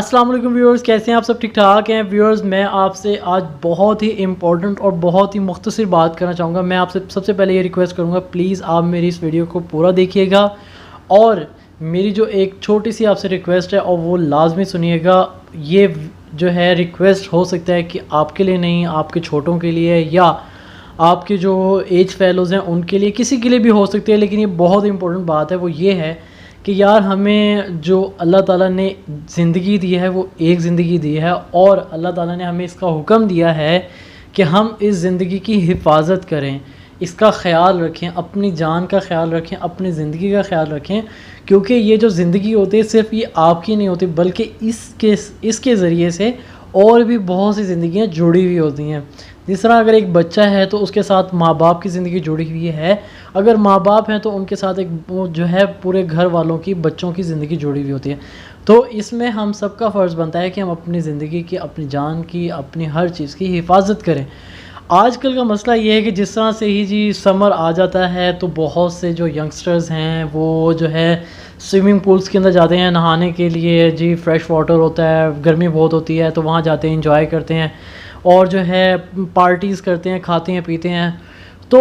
अस्सलाम वालेकुम व्यूअर्स, कैसे हैं आप सब? ठीक ठाक हैं व्यूअर्स। मैं आपसे आज बहुत ही इम्पोर्टेंट और बहुत ही मुख्तसर बात करना चाहूँगा। मैं आपसे सबसे पहले ये रिक्वेस्ट करूँगा, प्लीज़ आप मेरी इस वीडियो को पूरा देखिएगा और मेरी जो एक छोटी सी आपसे रिक्वेस्ट है और वो लाजमी सुनिएगा। ये जो है रिक्वेस्ट हो सकता है कि आपके लिए नहीं, आपके छोटों के लिए या आपके जो एज फेलोज़ हैं उनके लिए, किसी के लिए भी हो सकती है, लेकिन ये बहुत इंपॉर्टेंट बात है। वो ये है कि यार हमें जो अल्लाह ताला ने ज़िंदगी दी है वो एक ज़िंदगी दी है और अल्लाह ताला ने हमें इसका हुक्म दिया है कि हम इस ज़िंदगी की हिफाजत करें, इसका ख़्याल रखें, अपनी जान का ख़्याल रखें, अपनी ज़िंदगी का ख़्याल रखें। क्योंकि ये जो ज़िंदगी होती है सिर्फ़ ये आपकी नहीं होती, बल्कि इसके ज़रिए से और भी बहुत सी ज़िंदगियाँ जुड़ी हुई होती हैं। जिस तरह अगर एक बच्चा है तो उसके साथ माँ बाप की ज़िंदगी जुड़ी हुई है, अगर माँ बाप हैं तो उनके साथ एक वो जो है पूरे घर वालों की, बच्चों की ज़िंदगी जुड़ी हुई होती है। तो इसमें हम सबका फ़र्ज़ बनता है कि हम अपनी ज़िंदगी की, अपनी जान की, अपनी हर चीज़ की हिफाजत करें। आजकल का मसला ये है कि जिस तरह से ही जी समर आ जाता है तो बहुत से जो यंगस्टर्स हैं वो जो है स्विमिंग पूल्स के अंदर जाते हैं नहाने के लिए। जी फ्रेश वाटर होता है, गर्मी बहुत होती है तो वहाँ जाते हैं, इंजॉय करते हैं और जो है पार्टीज़ करते हैं, खाते हैं, पीते हैं। तो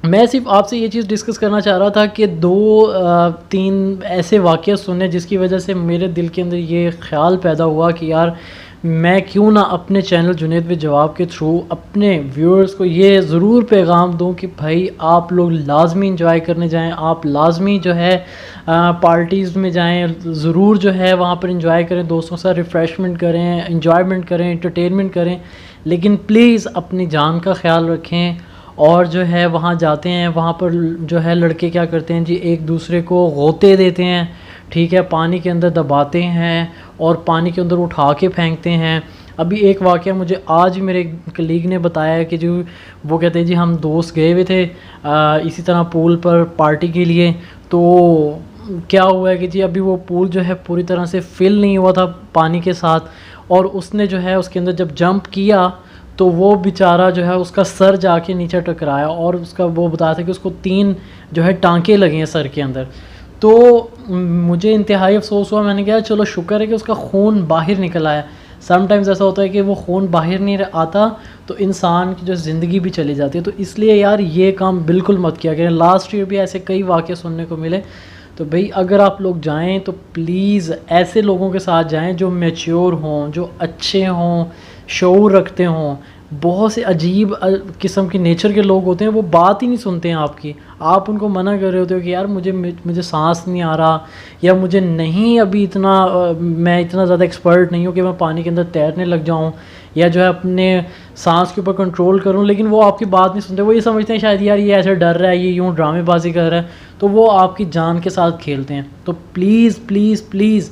मैं सिर्फ आपसे ये चीज़ डिस्कस करना चाह रहा था कि 2-3 ऐसे वाक़या सुने जिसकी वजह से मेरे दिल के अंदर ये ख़्याल पैदा हुआ कि यार मैं क्यों ना अपने चैनल जुनैद विद जवाब के थ्रू अपने व्यूअर्स को ये ज़रूर पैगाम दूं कि भाई आप लोग लाजमी इंजॉय करने जाएं, आप लाजमी जो है पार्टीज़ में जाएं, ज़रूर जो है वहाँ पर इंजॉय करें, दोस्तों के साथ रिफ़्रेशमेंट करें, इंजॉयमेंट करें, एंटरटेनमेंट करें, लेकिन प्लीज़ अपनी जान का ख्याल रखें। और जो है वहाँ जाते हैं, वहाँ पर जो है लड़के क्या करते हैं जी, एक दूसरे को गोते देते हैं, ठीक है, पानी के अंदर दबाते हैं और पानी के अंदर उठा के फेंकते हैं। अभी एक वाक़या मुझे आज मेरे कलीग ने बताया है कि जो वो कहते हैं जी हम दोस्त गए हुए थे इसी तरह पूल पर पार्टी के लिए। तो क्या हुआ है कि जी अभी वो पूल जो है पूरी तरह से फिल नहीं हुआ था पानी के साथ और उसने जो है उसके अंदर जब जंप किया तो वो बेचारा जो है उसका सर जाके नीचे टकराया और उसका वो बताया था कि उसको 3 जो है टांके लगे हैं सर के अंदर। तो मुझे इंतहाई अफसोस हुआ। मैंने कहा चलो शुक्र है कि उसका खून बाहर निकल आया। समटाइम्स ऐसा होता है कि वो खून बाहर नहीं आता तो इंसान की जो ज़िंदगी भी चली जाती है। तो इसलिए यार ये काम बिल्कुल मत किया करें। लास्ट ईयर भी ऐसे कई वाक़े सुनने को मिले। तो भाई अगर आप लोग जाएं तो प्लीज़ ऐसे लोगों के साथ जाएं जो मैच्योर हों, जो अच्छे हों, शऊर रखते हों। बहुत से अजीब किस्म के नेचर के लोग होते हैं, वो बात ही नहीं सुनते हैं आपकी। आप उनको मना कर रहे होते हो कि यार मुझे सांस नहीं आ रहा या मुझे नहीं अभी इतना मैं इतना ज़्यादा एक्सपर्ट नहीं हूँ कि मैं पानी के अंदर तैरने लग जाऊँ या जो है अपने सांस के ऊपर कंट्रोल करूँ, लेकिन वो आपकी बात नहीं सुनते। वो ये समझते हैं शायद यार ये ऐसे डर रहा है, ये यूँ ड्रामेबाजी कर रहा है, तो वो आपकी जान के साथ खेलते हैं। तो प्लीज़ प्लीज़ प्लीज़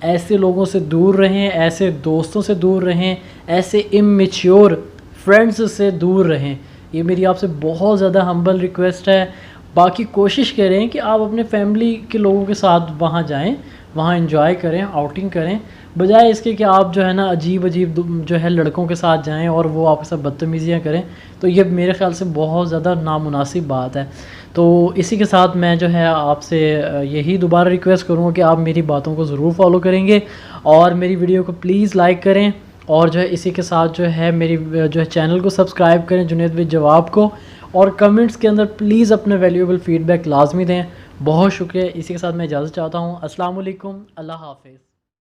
ऐसे लोगों से दूर रहें, ऐसे दोस्तों से दूर रहें, ऐसे इमेच्योर फ्रेंड्स से दूर रहें। ये मेरी आपसे बहुत ज़्यादा हम्बल रिक्वेस्ट है। बाकी कोशिश करें कि आप अपने फैमिली के लोगों के साथ वहाँ जाएं, वहाँ एंजॉय करें, आउटिंग करें, बजाय इसके कि आप जो है ना अजीब अजीब जो है लड़कों के साथ जाएं और वो आपके साथ बदतमीज़ियाँ करें। तो ये मेरे ख़्याल से बहुत ज़्यादा नामुनासिब बात है। तो इसी के साथ मैं जो है आपसे यही दोबारा रिक्वेस्ट करूँगा कि आप मेरी बातों को ज़रूर फॉलो करेंगे और मेरी वीडियो को प्लीज़ लाइक करें और जो है इसी के साथ जो है मेरी जो है चैनल को सब्सक्राइब करें जुनैद विद जवाब को, और कमेंट्स के अंदर प्लीज़ अपने वैल्यूएबल फ़ीडबैक लाजमी दें। बहुत शुक्रिया। इसी के साथ मैं इजाज़त चाहता हूँ। अस्सलाम वालेकुम, अल्लाह हाफ़िज़।